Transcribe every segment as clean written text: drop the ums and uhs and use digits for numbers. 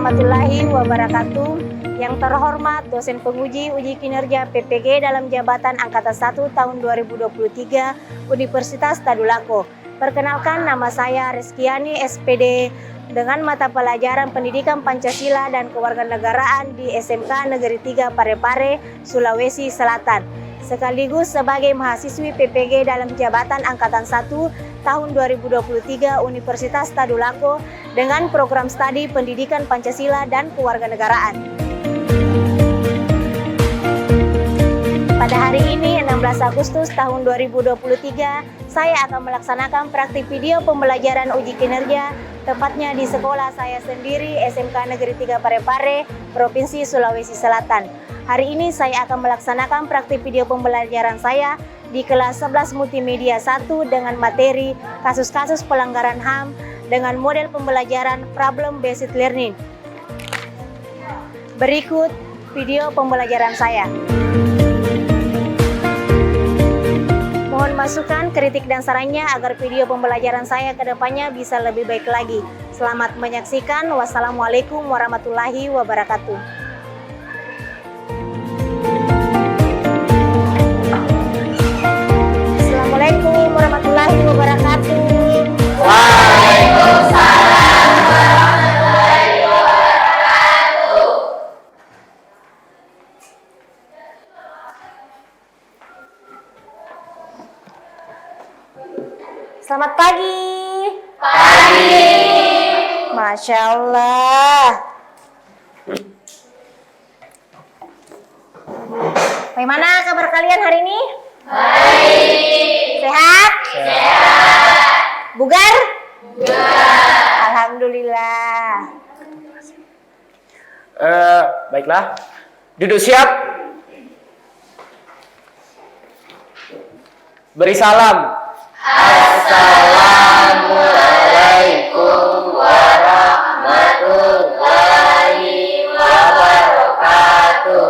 warahmatullahi wabarakatuh. Yang terhormat dosen penguji uji kinerja PPG dalam jabatan Angkatan 1 tahun 2023 Universitas Tadulako. Perkenalkan, nama saya Reskiani SPD dengan mata pelajaran Pendidikan Pancasila dan Kewarganegaraan di SMK Negeri 3 Parepare, Sulawesi Selatan. Sekaligus sebagai mahasiswi PPG dalam jabatan Angkatan 1 tahun 2023 Universitas Tadulako dengan program studi Pendidikan Pancasila dan Kewarganegaraan. Pada hari ini 16 Agustus tahun 2023, saya akan melaksanakan praktik video pembelajaran uji kinerja, tepatnya di sekolah saya sendiri, SMK Negeri 3 Parepare, Provinsi Sulawesi Selatan. Hari ini saya akan melaksanakan praktik video pembelajaran saya di kelas 11 Multimedia 1 dengan materi kasus-kasus pelanggaran HAM dengan model pembelajaran Problem Based Learning. Berikut video pembelajaran saya. Mohon masukan, kritik, dan sarannya agar video pembelajaran saya ke depannya bisa lebih baik lagi. Selamat menyaksikan. Wassalamualaikum warahmatullahi wabarakatuh. Assalamualaikum warahmatullahi wabarakatuh. Waalaikumsalam warahmatullahi wabarakatuh. Selamat pagi. Pagi. Masya Allah. Bagaimana kabar kalian hari ini? Baik. Sehat? Sehat. Bugar? Bugar. Alhamdulillah. Baiklah. Duduk siap. Beri salam. Assalamualaikum warahmatullahi wabarakatuh.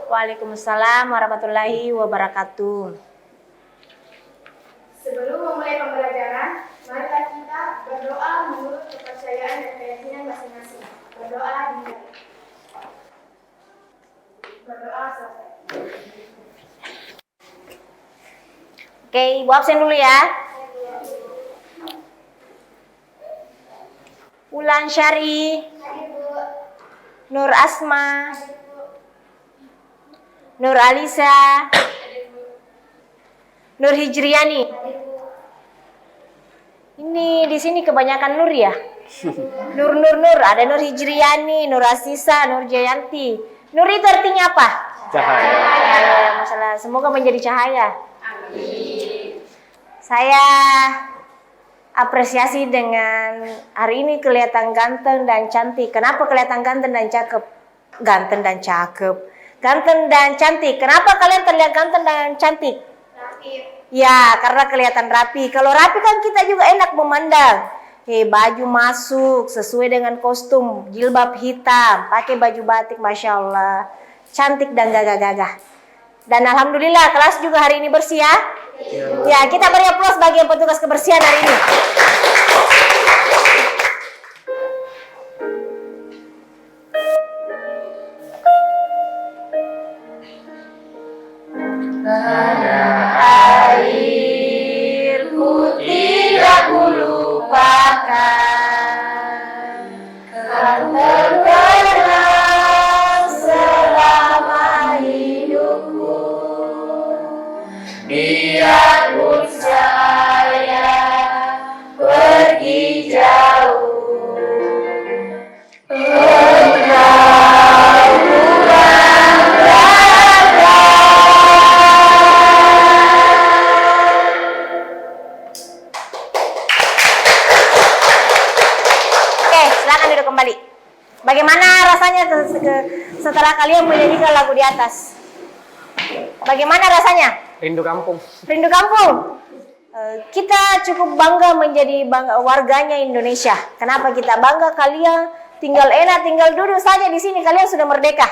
Waalaikumsalam warahmatullahi wabarakatuh. Sebelum memulai pembelajaran, marilah kita berdoa menurut kepercayaan dan keyakinan masing-masing. Berdoa dimulai. Berdoa selesai. Oke, Ibu absen dulu ya. Ulan Syari, Nur Asma, Nur Alisa, Nur Hijriani. Ini di sini kebanyakan Nur ya. Nur, ada Nur Hijriani, Nur Asisa, Nur Jayanti. Nur itu artinya apa? Cahaya. Ya, masalah. Semoga menjadi cahaya. Saya apresiasi dengan hari ini kelihatan ganteng dan cantik. Kenapa kelihatan ganteng dan cakep? Ganteng dan cakep. Ganteng dan cantik. Kenapa kalian terlihat ganteng dan cantik? Rapi. Ya, karena kelihatan rapi. Kalau rapi kan kita juga enak memandang. Baju masuk sesuai dengan kostum, jilbab hitam, pakai baju batik, Masya Allah. Cantik dan gagah-gagah. Dan alhamdulillah kelas juga hari ini bersih ya. Ya, kita beri aplaus bagi petugas kebersihan hari ini. Airku tidak kulupakan, kan terkenang selama hidupku. Biar pun saya pergi jauh, engkau bukan raga. Oke, silakan duduk kembali. Bagaimana rasanya setelah kalian menyanyikan lagu di atas? Bagaimana rasanya? Rindu kampung. Rindu kampung. Kita cukup bangga menjadi warganya Indonesia. Kenapa kita bangga? Kalian tinggal enak, tinggal duduk saja di sini. Kalian sudah merdeka.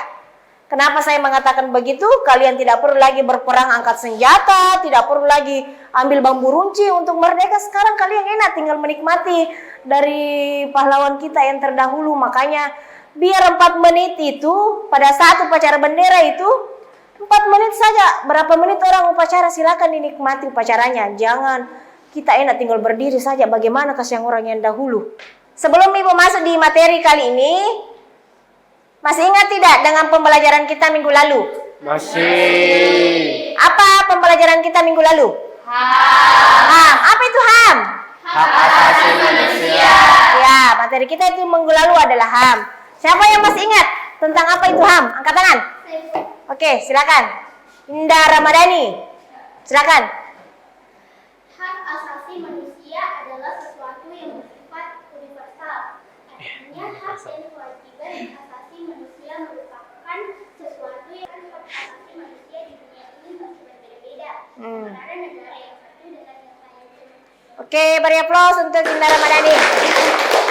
Kenapa saya mengatakan begitu? Kalian tidak perlu lagi berperang angkat senjata, tidak perlu lagi ambil bambu runci untuk merdeka. Sekarang kalian enak tinggal menikmati dari pahlawan kita yang terdahulu. Makanya Biar 4 menit itu, pada saat upacara bendera itu, 4 menit saja. Berapa menit orang upacara, silakan dinikmati upacaranya. Jangan kita enak tinggal berdiri saja. Bagaimana kasihan orang yang dahulu. Sebelum Ibu masuk di materi kali ini, masih ingat tidak dengan pembelajaran kita minggu lalu? Masih. Apa pembelajaran kita minggu lalu? HAM. Apa itu HAM? Hak asasi manusia. Ya, materi kita itu minggu lalu adalah HAM. Siapa yang masih ingat tentang apa itu HAM? Angkat tangan. Oke, silakan. Indah Ramadhani. Silakan. Hak asasi manusia adalah sesuatu yang bersifat universal. Artinya hak dan kewajiban asasi manusia merupakan sesuatu yang hak asasi manusia di dunia ini masih berbeda-beda. Sementara negara yang satu dengan yang lain. Oke, beri aplaus untuk Indah Ramadhani.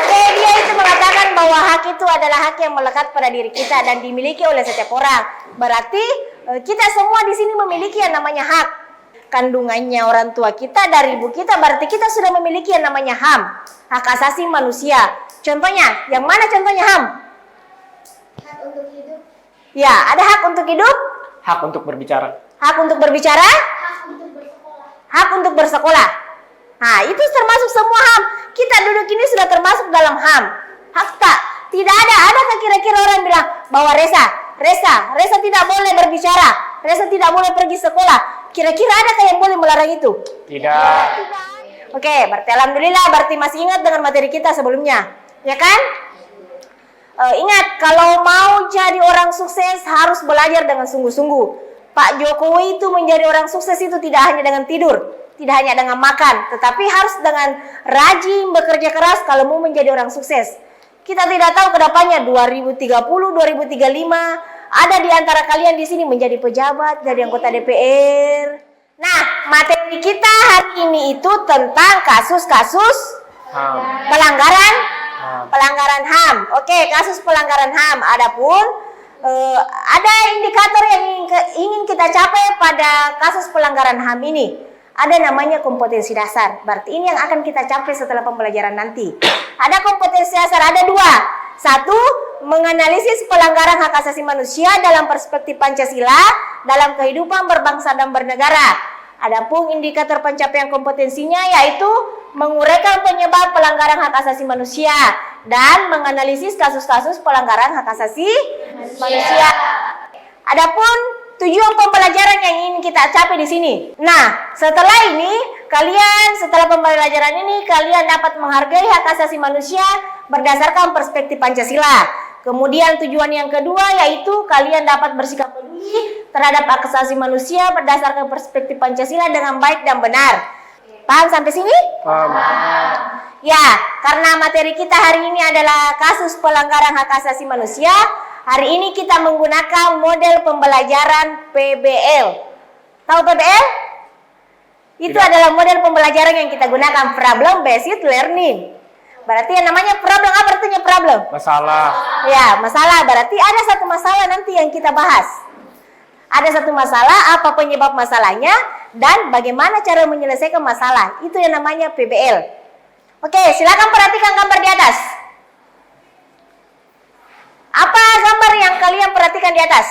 Oke, dia itu mengatakan bahwa hak itu adalah hak yang melekat pada diri kita dan dimiliki oleh setiap orang. Berarti kita semua di sini memiliki yang namanya hak. Kandungannya orang tua kita dari ibu kita, berarti kita sudah memiliki yang namanya HAM, hak asasi manusia. Contohnya, yang mana contohnya HAM? Hak untuk hidup, Ya, ada hak untuk hidup, Hak untuk berbicara. hak untuk berbicara, hak untuk bersekolah. hak untuk bersekolah. Nah, itu termasuk semua HAM. Kita duduk ini sudah termasuk dalam HAM. Hak tak? Tidak ada. Adakah kira-kira orang bilang bahwa Resa tidak boleh berbicara, Resa tidak boleh pergi sekolah. Kira-kira adakah yang boleh melarang itu? Tidak. Oke, berarti alhamdulillah, berarti masih ingat dengan materi kita sebelumnya, ya kan? Ingat, kalau mau jadi orang sukses harus belajar dengan sungguh-sungguh. Pak Jokowi itu menjadi orang sukses itu tidak hanya dengan tidur, tidak hanya dengan makan, tetapi harus dengan rajin bekerja keras kalau mau menjadi orang sukses. Kita tidak tahu kedepannya 2030, 2035 ada di antara kalian di sini menjadi pejabat, jadi anggota DPR. Nah, materi kita hari ini itu tentang kasus-kasus pelanggaran HAM. Oke, kasus pelanggaran HAM. Adapun ada indikator yang ingin kita capai pada kasus pelanggaran HAM ini. Ada namanya kompetensi dasar. Berarti ini yang akan kita capai setelah pembelajaran nanti. Ada kompetensi dasar, ada 2. 1, menganalisis pelanggaran hak asasi manusia dalam perspektif Pancasila dalam kehidupan berbangsa dan bernegara. Adapun indikator pencapaian kompetensinya yaitu menguraikan penyebab pelanggaran hak asasi manusia dan menganalisis kasus-kasus pelanggaran hak asasi manusia. Adapun tujuan pembelajaran yang ingin kita capai di sini. Nah, setelah ini setelah pembelajaran ini kalian dapat menghargai hak asasi manusia berdasarkan perspektif Pancasila. Kemudian tujuan yang kedua yaitu kalian dapat bersikap peduli terhadap hak asasi manusia berdasarkan perspektif Pancasila dengan baik dan benar. Paham sampai sini? Paham. Ya, karena materi kita hari ini adalah kasus pelanggaran hak asasi manusia, hari ini kita menggunakan model pembelajaran PBL. Tahu PBL? Itu Tidak. adalah model pembelajaran yang kita gunakan, problem based learning. Berarti yang namanya problem, apa artinya problem? Masalah. Ya, masalah. Berarti ada satu masalah nanti yang kita bahas. Ada satu masalah, apa penyebab masalahnya, dan bagaimana cara menyelesaikan masalah. Itu yang namanya PBL. Oke, silakan perhatikan gambar di atas. Apa gambar yang kalian perhatikan di atas?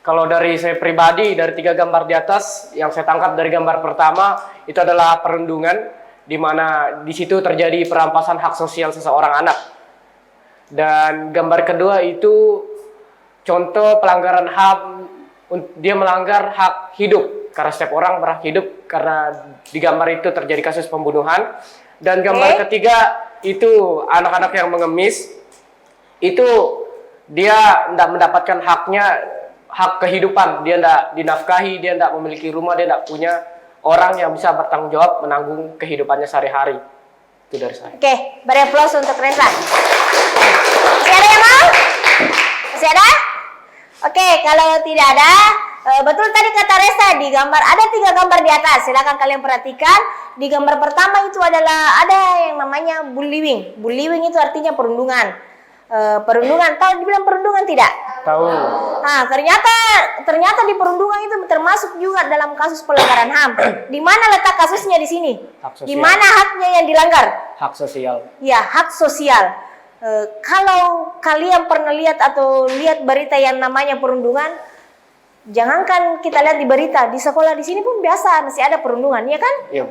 Kalau dari saya pribadi, dari 3 gambar di atas, yang saya tangkap dari gambar pertama, itu adalah perundungan, di mana di situ terjadi perampasan hak sosial seseorang anak. Dan gambar kedua itu contoh pelanggaran HAM, dia melanggar hak hidup, karena setiap orang berhak hidup, karena di gambar itu terjadi kasus pembunuhan. Dan gambar ketiga itu anak-anak yang mengemis, itu dia tidak mendapatkan haknya, hak kehidupan, dia tidak dinafkahi, dia tidak memiliki rumah, dia tidak punya orang yang bisa bertanggung jawab menanggung kehidupannya sehari-hari. Itu dari saya. Oke, beri aplaus untuk Reza. Masih ada yang mau? Masih ada? Oke, kalau tidak ada, betul tadi kata Reza, di gambar ada 3 gambar di atas. Silakan kalian perhatikan. Di gambar pertama itu adalah ada yang namanya bullying. Bullying itu artinya perundungan. Perundungan, tahu dibilang perundungan tidak? Tahu. Nah, ternyata di perundungan itu termasuk juga dalam kasus pelanggaran HAM. Di mana letak kasusnya di sini? Hak sosial. Di mana haknya yang dilanggar? Hak sosial. Ya, hak sosial. Kalau kalian pernah lihat atau lihat berita yang namanya perundungan, jangankan kita lihat di berita, di sekolah di sini pun biasa masih ada perundungan, ya kan? Iya.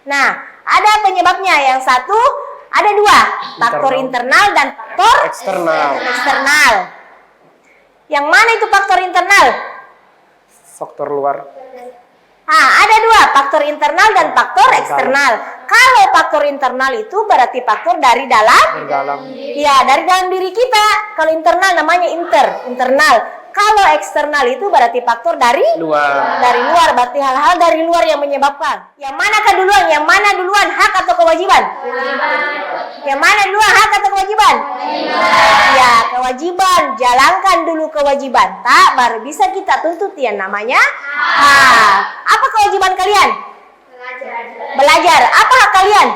Nah, ada penyebabnya. Yang satu, ada dua, faktor internal dan faktor eksternal. Yang mana itu faktor internal? Faktor luar. Ada dua, faktor internal dan faktor eksternal. Kalau faktor internal itu berarti faktor dari dalam. Ya, dari dalam diri kita. Kalau internal namanya internal. Kalau eksternal itu berarti faktor dari luar. Dari luar, berarti hal-hal dari luar yang menyebabkan. Yang manakah duluan? Yang mana duluan, hak atau kewajiban? Yang mana duluan, hak atau kewajiban? Ya, kewajiban. Jalankan dulu kewajiban, tak baru bisa kita tuntut yang namanya hak. Apa kewajiban kalian? Belajar. Apa hak kalian?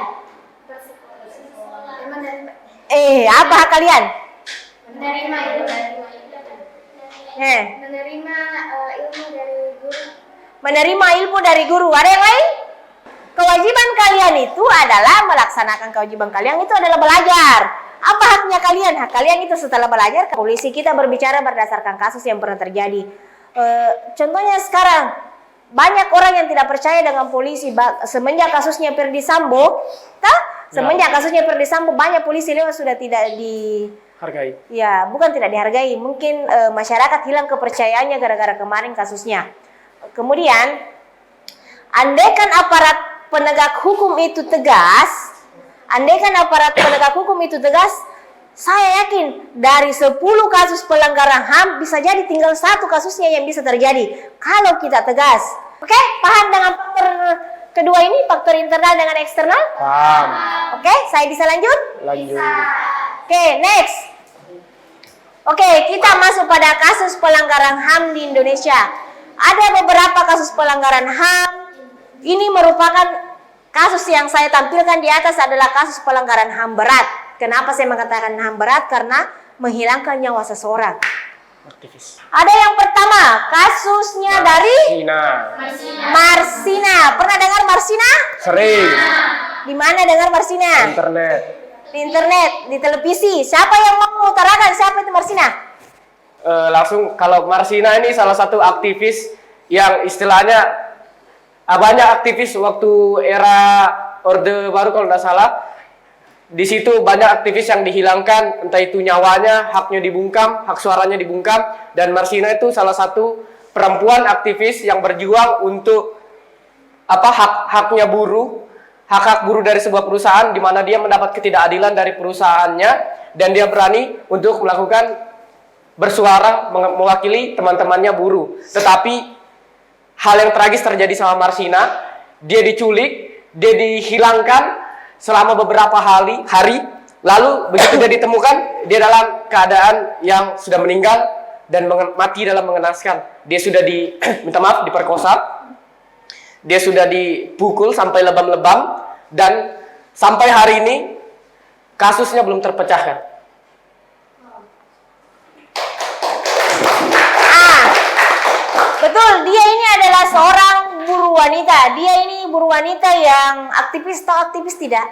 Apa hak kalian? Menerima ilmu dari guru. Menerima ilmu dari guru. Ada yang lain? Kewajiban kalian itu adalah melaksanakan kewajiban kalian itu adalah belajar. Apa haknya kalian? Hak kalian itu setelah belajar, polisi kita berbicara berdasarkan kasus yang pernah terjadi. Contohnya sekarang, banyak orang yang tidak percaya dengan polisi. Semenjak kasusnya Ferdy Sambo, semenjak kasusnya Ferdy Sambo, banyak polisi lewat sudah tidak Hargai. Ya, bukan tidak dihargai. Mungkin masyarakat hilang kepercayaannya gara-gara kemarin kasusnya. Kemudian, andaikan aparat penegak hukum itu tegas, saya yakin dari 10 kasus pelanggaran HAM bisa jadi tinggal 1 kasusnya yang bisa terjadi kalau kita tegas. Oke, paham dengan faktor kedua ini, faktor internal dengan eksternal? Paham. Oke, saya bisa lanjut? Lanjut. Oke, next. Oke, kita masuk pada kasus pelanggaran HAM di Indonesia. Ada beberapa kasus pelanggaran HAM. Ini merupakan kasus yang saya tampilkan di atas adalah kasus pelanggaran HAM berat. Kenapa saya mengatakan HAM berat? Karena menghilangkan nyawa seseorang. Aktivis. Ada yang pertama, kasusnya dari Marsina. Pernah dengar Marsina? Sering. Di mana dengar Marsina? Internet. Di internet, di televisi. Siapa yang mau mengutarakan siapa itu Marsina? Langsung, kalau Marsina ini salah satu aktivis yang istilahnya banyak aktivis waktu era Orde Baru kalau tidak salah. Di situ banyak aktivis yang dihilangkan, entah itu nyawanya, haknya dibungkam, hak suaranya dibungkam. Dan Marsina itu salah satu perempuan aktivis yang berjuang untuk haknya buruh, hak buruh dari sebuah perusahaan, di mana dia mendapat ketidakadilan dari perusahaannya dan dia berani untuk melakukan bersuara mewakili teman-temannya buruh. Tetapi hal yang tragis terjadi sama Marsina, dia diculik, dia dihilangkan selama beberapa hari, lalu begitu dia ditemukan, dia dalam keadaan yang sudah meninggal dan mati dalam mengenaskan. Dia sudah diperkosa, dia sudah dipukul sampai lebam-lebam, dan sampai hari ini kasusnya belum terpecahkan. Betul, dia ini adalah seorang buruh wanita. Dia ini buruh wanita yang aktivis atau aktivis tidak?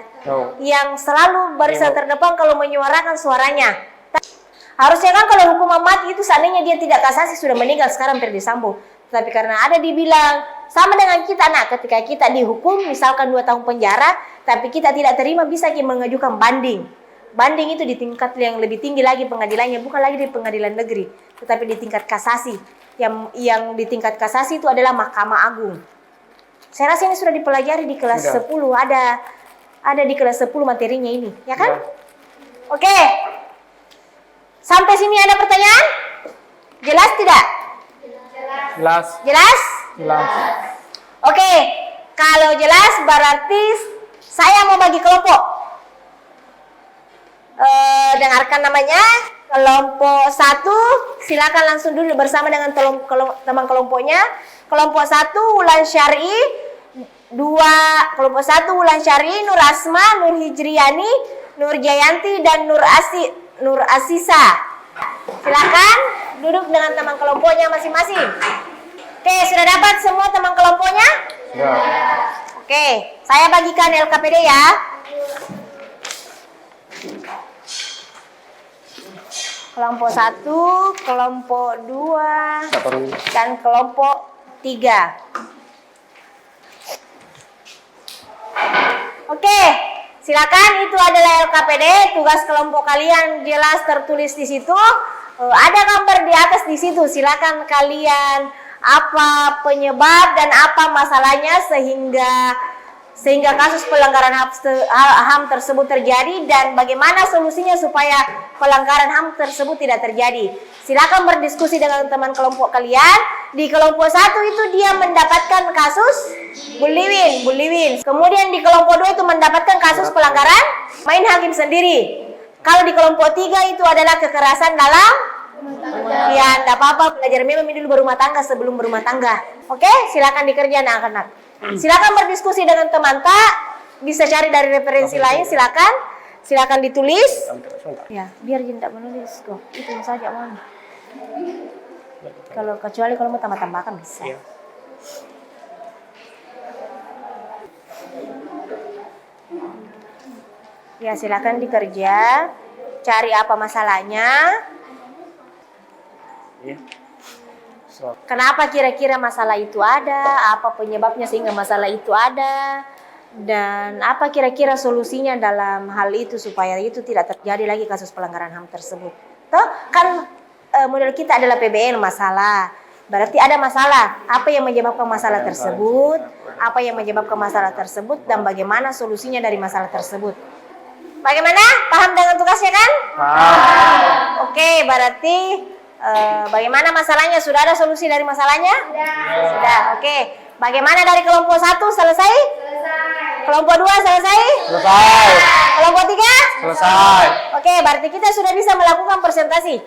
Yang selalu barisan terdepan kalau menyuarakan suaranya. Harusnya kan kalau hukuman mati itu seandainya dia tidak kasasi sudah meninggal sekarang Ferdy Sambo. Tapi karena ada dibilang sama dengan kita, ketika kita dihukum misalkan 2 tahun penjara, tapi kita tidak terima, bisa kita mengajukan banding. Banding itu di tingkat yang lebih tinggi lagi pengadilannya, bukan lagi di pengadilan negeri, tetapi di tingkat kasasi. Yang di tingkat kasasi itu adalah Mahkamah Agung. Saya rasa ini sudah dipelajari di kelas 10, ada di kelas 10 materinya ini, ya kan? Oke. Sampai sini ada pertanyaan? Jelas tidak? Jelas? Oke. Kalau jelas berarti saya mau bagi kelompok. Dengarkan namanya. Kelompok 1, silakan langsung dulu bersama dengan teman kelompoknya. Kelompok 1 Wulan Syar'i, 2 kelompok 1 Wulan Syar'i, Nur Asma, Nur Hijriani, Nur Jayanti dan Nur Asisa. Silakan duduk dengan teman kelompoknya masing-masing. Oke, sudah dapat semua teman kelompoknya? Ya. Oke, saya bagikan LKPD ya. Kelompok 1, kelompok 2, dan kelompok 3. Oke, silakan, itu adalah LKPD. Tugas kelompok kalian jelas tertulis di situ. Ada gambar di atas di situ. Silakan kalian apa penyebab dan apa masalahnya sehingga kasus pelanggaran HAM tersebut terjadi dan bagaimana solusinya supaya pelanggaran HAM tersebut tidak terjadi. Silakan berdiskusi dengan teman kelompok kalian. Di kelompok 1 itu dia mendapatkan kasus buliwin. Kemudian di kelompok 2 itu mendapatkan kasus pelanggaran main hakim sendiri. Kalau di kelompok 3 itu adalah kekerasan dalam ya, tidak apa-apa, belajar memang dulu berumah tangga sebelum berumah tangga. Oke, silakan dikerja anak-anak. Silakan berdiskusi dengan teman tak, bisa cari dari referensi lain, silakan ditulis. Ya, biar tidak menulis kok. Itu saja mau. Kecuali kalau mau tambah-tambahkan bisa. Ya, silakan dikerja, cari apa masalahnya. Kenapa kira-kira masalah itu ada? Apa penyebabnya sehingga masalah itu ada? Dan apa kira-kira solusinya dalam hal itu supaya itu tidak terjadi lagi kasus pelanggaran HAM tersebut? Toh, kan model kita adalah PBL masalah. Berarti ada masalah. Apa yang menyebabkan masalah tersebut? Apa yang menyebabkan masalah tersebut? Dan bagaimana solusinya dari masalah tersebut? Bagaimana? Paham dengan tugasnya kan? Paham. Oke, berarti bagaimana masalahnya? Sudah ada solusi dari masalahnya? Sudah. Oke. Bagaimana dari kelompok 1 selesai? Kelompok 2 selesai? Selesai. Kelompok 3? Selesai. Oke, berarti kita sudah bisa melakukan presentasi.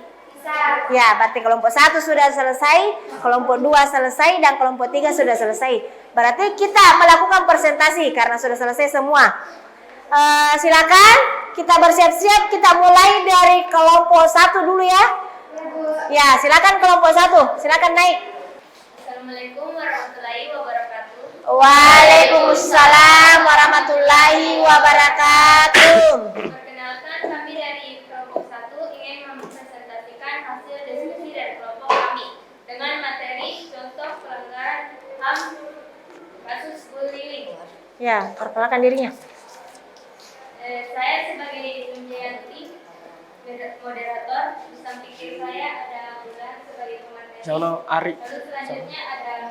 Ya, berarti kelompok 1 sudah selesai, kelompok 2 selesai, dan kelompok 3 sudah selesai. Berarti kita melakukan presentasi karena sudah selesai semua. Silakan kita bersiap-siap, kita mulai dari kelompok 1 dulu ya. Ya, silakan kelompok 1, silakan naik. Assalamualaikum warahmatullahi wabarakatuh. Waalaikumsalam warahmatullahi wabarakatuh. Perkenalkan, kami dari kelompok 1 ingin mempresentasikan hasil diskusi dari kelompok kami dengan materi contoh pelanggaran HAM kasus bullying. Ya, perkenalkan dirinya. Saya sebagai Junjianti, moderator. Di samping kiri saya ada Bulan sebagai pemateri. Ari. Lalu selanjutnya ada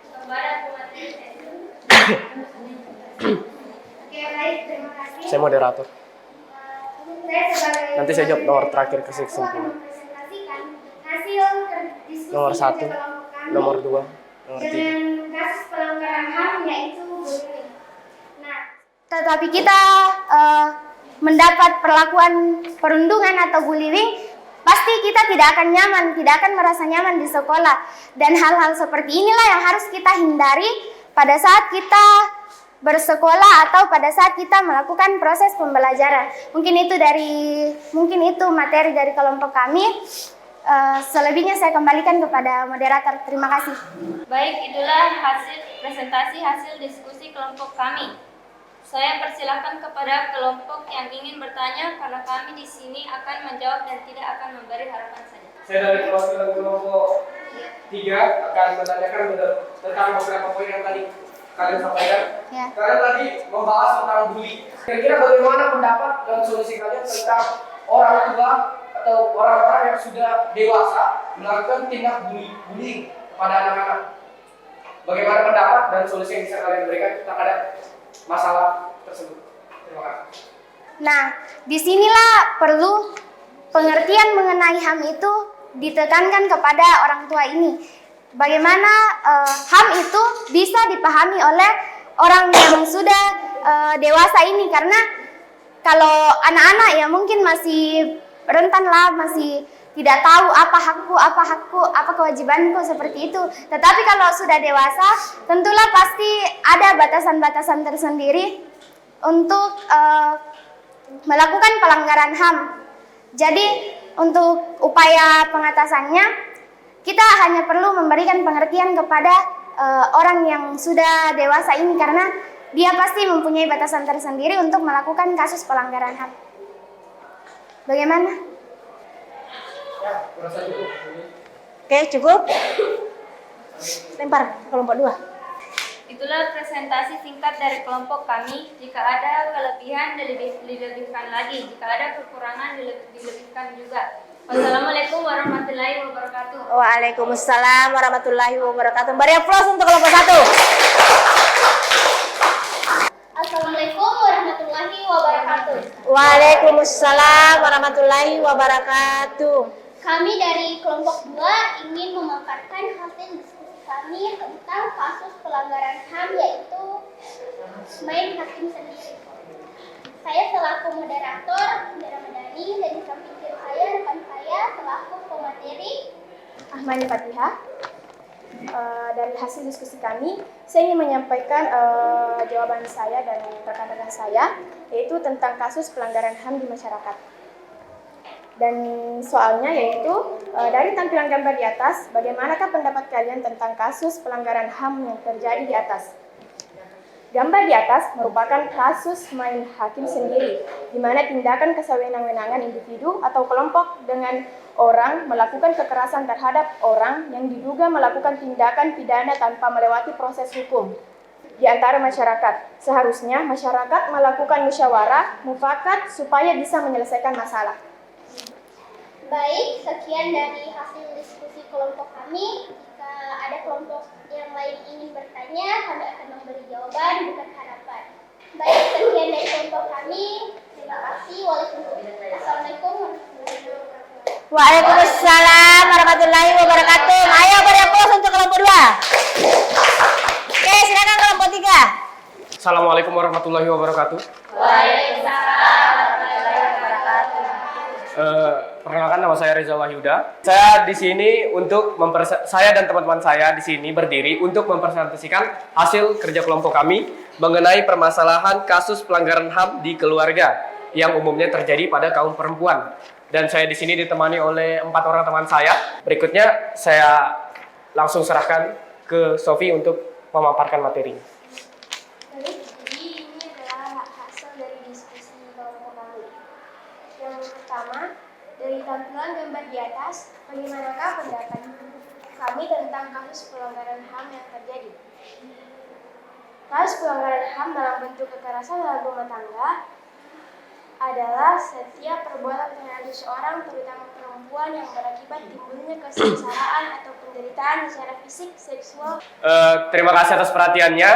Kembara pemateri. Oke, baik, terima kasih. Saya moderator. Saya sebagai Nanti saya jawab nomor terakhir ke seksi akan mempresentasikan hasil diskusi Nomor 1, kelompok kami nomor 2, nomor 3. dengan kasus pelanggaran HAM yaitu bullying. Nah, tetapi kita mendapat perlakuan perundungan atau bullying, pasti kita tidak akan nyaman, tidak akan merasa nyaman di sekolah. Dan hal-hal seperti inilah yang harus kita hindari pada saat kita bersekolah atau pada saat kita melakukan proses pembelajaran. Mungkin itu materi dari kelompok kami. Selebihnya saya kembalikan kepada moderator. Terima kasih. Baik, itulah presentasi hasil diskusi kelompok kami. Saya persilakan kepada kelompok yang ingin bertanya karena kami di sini akan menjawab dan tidak akan memberi harapan saja. Saya dari kelompok 3 akan menanyakan tentang beberapa poin yang tadi kalian sampaikan. Ya. Kalian tadi membahas tentang bully. Kira-kira bagaimana pendapat dan solusi kalian tentang orang tua atau orang-orang yang sudah dewasa melakukan tindak bullying kepada anak-anak? Bagaimana pendapat dan solusi yang bisa kalian berikan terhadap masalah tersebut? Terima kasih. Nah, disinilah perlu pengertian mengenai HAM itu ditekankan kepada orang tua ini. Bagaimana HAM itu bisa dipahami oleh orang yang sudah dewasa ini, karena kalau anak-anak ya mungkin masih rentan lah, masih tidak tahu apa hakku, apa kewajibanku seperti itu. Tetapi kalau sudah dewasa, tentulah pasti ada batasan-batasan tersendiri untuk melakukan pelanggaran HAM. Jadi untuk upaya pengatasannya, kita hanya perlu memberikan pengertian kepada orang yang sudah dewasa ini, karena dia pasti mempunyai batasan tersendiri untuk melakukan kasus pelanggaran HAM. Bagaimana? Oke, cukup. Lempar kelompok 2. Itulah presentasi singkat dari kelompok kami. Jika ada kelebihan, dilebihkan lagi. Jika ada kekurangan, dilebihkan juga. Wassalamualaikum warahmatullahi wabarakatuh. Waalaikumsalam warahmatullahi wabarakatuh. Beri aplaus untuk kelompok 1. Assalamualaikum warahmatullahi wabarakatuh. Waalaikumsalam warahmatullahi wabarakatuh. Kami dari kelompok 2 ingin memaparkan hasil diskusi kami tentang kasus pelanggaran HAM, yaitu main hakim sendiri. Saya selaku moderator, Indra Madani, dan di samping kiri saya rekan saya selaku pemateri Ahmad Fatihah. Dari hasil diskusi kami, saya ingin menyampaikan jawaban saya dan rekan-rekan saya, yaitu tentang kasus pelanggaran HAM di masyarakat. Dan soalnya yaitu dari tampilan gambar di atas, bagaimanakah pendapat kalian tentang kasus pelanggaran HAM yang terjadi di atas? Gambar di atas merupakan kasus main hakim sendiri, di mana tindakan kesewenang-wenangan individu atau kelompok dengan orang melakukan kekerasan terhadap orang yang diduga melakukan tindakan pidana tanpa melewati proses hukum. Di antara masyarakat, seharusnya masyarakat melakukan musyawarah, mufakat supaya bisa menyelesaikan masalah. Baik, sekian dari hasil diskusi kelompok kami. Jika ada kelompok yang lain ingin bertanya, kami akan memberi jawaban, bukan harapan. Baik, sekian dari kelompok kami. Terima kasih. Wassalamualaikum warahmatullahi wabarakatuh. Waalaikumsalam warahmatullahi wabarakatuh. Ayo beri aplaus untuk kelompok 2. Oke, silakan kelompok 3. Assalamualaikum warahmatullahi wabarakatuh. Perkenalkan, nama saya Reza Wahyuda. Saya di sini untuk saya dan teman-teman saya di sini berdiri untuk mempresentasikan hasil kerja kelompok kami mengenai permasalahan kasus pelanggaran HAM di keluarga yang umumnya terjadi pada kaum perempuan. Dan saya di sini ditemani oleh 4 orang teman saya. Berikutnya saya langsung serahkan ke Sofi untuk memaparkan materi. Jadi ini adalah hasil dari diskusi kelompok kami. Yang pertama, dari tampilan gambar di atas, bagaimanakah pendapat kami tentang kasus pelanggaran HAM yang terjadi? Kasus pelanggaran HAM dalam bentuk kekerasan dalam rumah tangga adalah setiap perbuatan terhadap seseorang, terutama perempuan, yang berakibat timbulnya kesengsaraan atau penderitaan secara fisik, seksual. Terima kasih atas perhatiannya.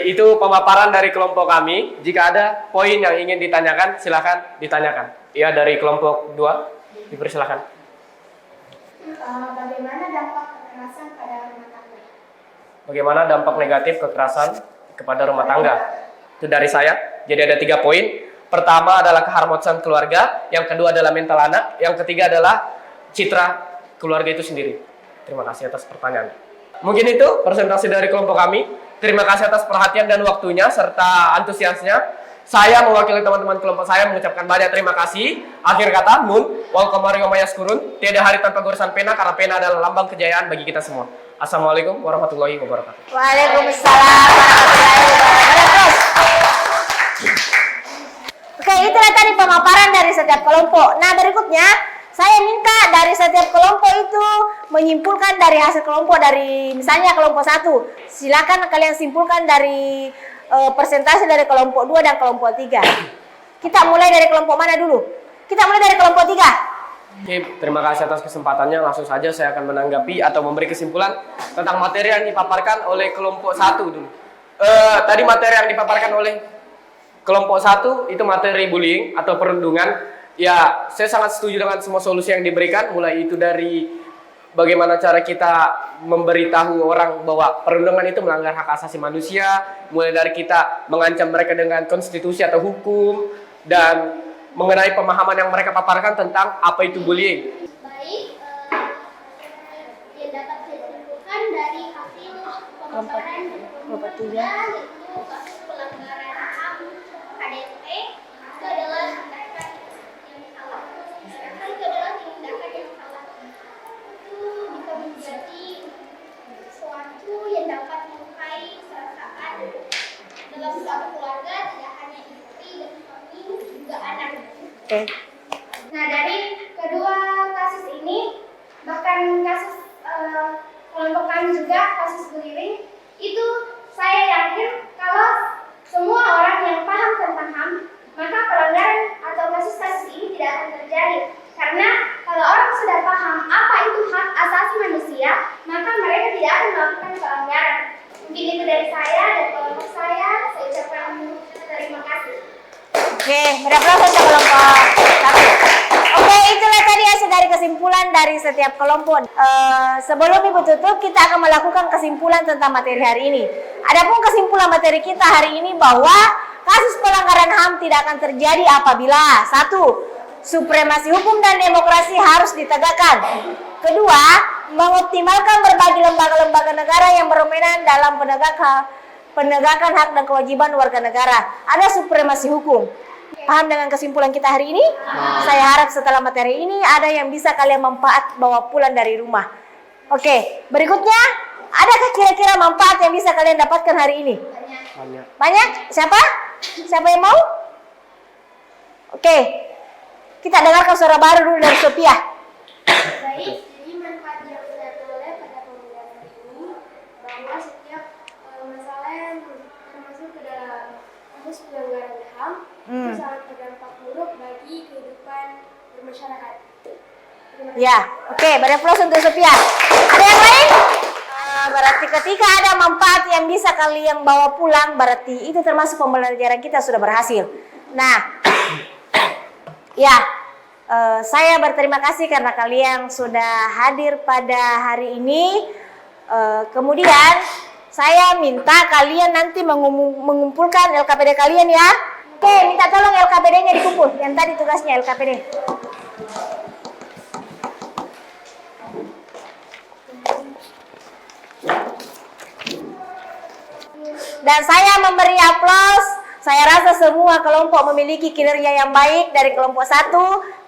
Itu pemaparan dari kelompok kami. Jika ada poin yang ingin ditanyakan, silakan ditanyakan. Ya, dari kelompok 2, dipersilakan. Bagaimana dampak kekerasan pada rumah tangga? Bagaimana dampak negatif kekerasan kepada rumah tangga? Itu dari saya. Jadi ada 3 poin. Pertama adalah keharmonisan keluarga, yang kedua adalah mental anak, yang ketiga adalah citra keluarga itu sendiri. Terima kasih atas pertanyaan. Mungkin itu presentasi dari kelompok kami. Terima kasih atas perhatian dan waktunya serta antusiasnya. Saya mewakili teman-teman kelompok saya mengucapkan banyak terima kasih. Akhir kata, nun, wal qamari wa ma yaskurun. Tiada hari tanpa goresan pena, karena pena adalah lambang kejayaan bagi kita semua. Assalamualaikum warahmatullahi wabarakatuh. Waalaikumsalam warahmatullahi wabarakatuh. Oke, itulah tadi pemaparan dari setiap kelompok. Nah, berikutnya saya minta dari setiap kelompok itu menyimpulkan dari hasil kelompok, dari misalnya kelompok 1. Silakan kalian simpulkan dari presentasi dari kelompok 2 dan kelompok 3. Kita mulai dari kelompok mana dulu? Kita mulai dari kelompok 3. Oke, terima kasih atas kesempatannya. Langsung saja saya akan menanggapi atau memberi kesimpulan tentang materi yang dipaparkan oleh kelompok 1 dulu. Tadi materi yang dipaparkan oleh kelompok 1 itu materi bullying atau perundungan. Ya, saya sangat setuju dengan semua solusi yang diberikan, mulai itu dari bagaimana cara kita memberitahu orang bahwa perundungan itu melanggar hak asasi manusia, mulai dari kita mengancam mereka dengan konstitusi atau hukum, dan mengenai pemahaman yang mereka paparkan tentang apa itu bullying. Baik, yang dapat saya simpulkan dari hasil pemaparan kelompok 3, yaitu kasus pelanggaran HAM KDRT, itu adalah tindakan yang salah. Itu adalah tindakan yang salah. Itu bisa menjadi sesuatu yang dapat melukai perasaan dalam suatu keluarga, tidak hanya istri dan suami, juga anak. Oke. Nah, dari kedua kasus Mungkin itu dari saya dan kelompok saya ucapkan terima kasih. Oke, beri aplaus untuk kelompok 1. Oke, itulah tadi hasil dari kesimpulan dari setiap kelompok. Sebelum Ibu tutup, kita akan melakukan kesimpulan tentang materi hari ini. Adapun kesimpulan materi kita hari ini bahwa kasus pelanggaran HAM tidak akan terjadi apabila 1. Supremasi hukum dan demokrasi harus ditegakkan. Kedua, mengoptimalkan berbagai lembaga-lembaga negara yang berwenang dalam penegakan hak dan kewajiban warga negara. Ada supremasi hukum. Paham dengan kesimpulan kita hari ini? Saya harap setelah materi ini ada yang bisa kalian manfaat bawa pulang dari rumah. Oke, berikutnya, adakah kira-kira manfaat yang bisa kalian dapatkan hari ini? Banyak? Siapa? Siapa yang mau? Oke, kita dengarkan suara baru dulu dari Sophia. Baik, jadi manfaat yang saya peroleh pada pemilihan hari ini bahwa setiap masalah yang termasuk ke dalam kasus pelanggaran HAM itu sangat berdampak buruk bagi kehidupan bermasyarakat. Ya, oke, beri aplaus untuk Sophia. Ada yang lain? Berarti ketika ada manfaat yang bisa kalian bawa pulang, berarti itu termasuk pembelajaran kita sudah berhasil. Nah, ya, saya berterima kasih karena kalian sudah hadir pada hari ini. Kemudian saya minta kalian nanti mengumpulkan LKPD kalian ya. Oke, minta tolong LKPD-nya dikumpul. Yang tadi tugasnya LKPD. Dan saya memberi aplaus. Saya rasa semua kelompok memiliki kinerja yang baik dari kelompok 1,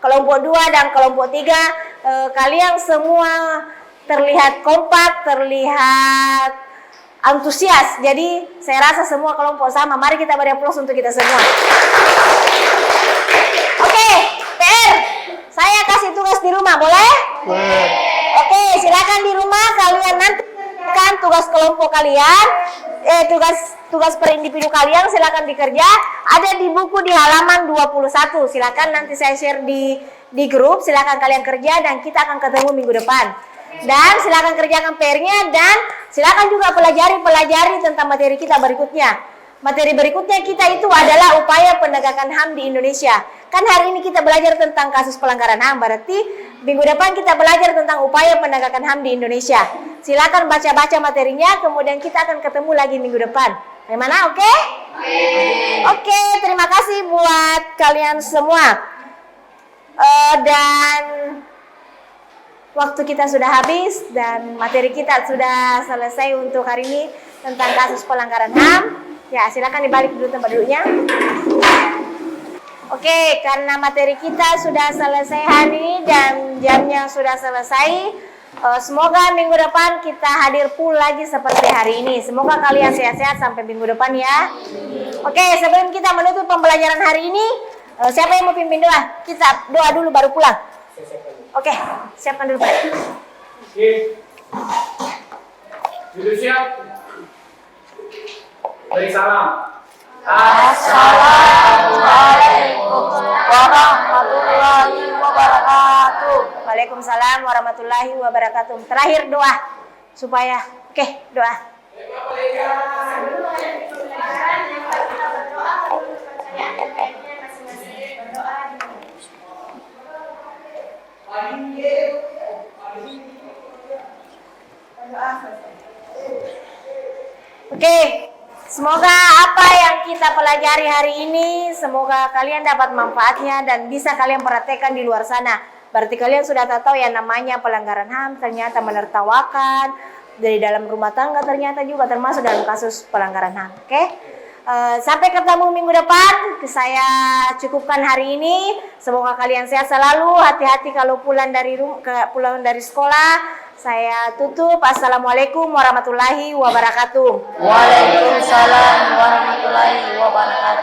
kelompok 2, dan kelompok 3. Kalian semua terlihat kompak, terlihat antusias. Jadi saya rasa semua kelompok sama. Mari kita beri aplaus untuk kita semua. Oke, PR. Saya kasih tugas di rumah, boleh? Boleh. Oke, silakan di rumah kalian nanti kan tugas kelompok kalian. Tugas per individu kalian silakan dikerja. Ada di buku di halaman 21. Silakan nanti saya share di grup. Silakan kalian kerja dan kita akan ketemu minggu depan. Dan silakan kerjakan PR-nya dan silakan juga pelajari tentang materi kita berikutnya. Materi berikutnya kita itu adalah upaya penegakan HAM di Indonesia. Kan hari ini kita belajar tentang kasus pelanggaran HAM, berarti minggu depan kita belajar tentang upaya penegakan HAM di Indonesia. Silakan baca-baca materinya, kemudian kita akan ketemu lagi minggu depan. Bagaimana? Oke? Oke, terima kasih buat kalian semua. Dan waktu kita sudah habis dan materi kita sudah selesai untuk hari ini tentang kasus pelanggaran HAM. Ya, silakan dibalik dulu tempat duduknya. Oke, karena materi kita sudah selesai hari ini dan jamnya sudah selesai. Semoga minggu depan kita hadir full lagi seperti hari ini. Semoga kalian sehat-sehat sampai minggu depan ya. Oke, sebelum kita menutup pembelajaran hari ini, siapa yang mau pimpin doa? Kita doa dulu baru pulang. Oke, siapkan dulu Pak. Duduk siap. Beri salam. Assalamualaikum warahmatullahi wabarakatuh. Waalaikumsalam warahmatullahi wabarakatuh. Terakhir doa supaya doa. Oke, semoga apa yang kita pelajari hari ini, semoga kalian dapat manfaatnya dan bisa kalian praktekkan di luar sana. Berarti kalian sudah tahu yang namanya pelanggaran HAM ternyata menertawakan, dari dalam rumah tangga ternyata juga termasuk dalam kasus pelanggaran HAM. Oke? Sampai ketemu minggu depan. Saya cukupkan hari ini. Semoga kalian sehat selalu. Hati-hati kalau pulang dari sekolah. Saya tutup. Assalamualaikum warahmatullahi wabarakatuh. Waalaikumsalam warahmatullahi wabarakatuh.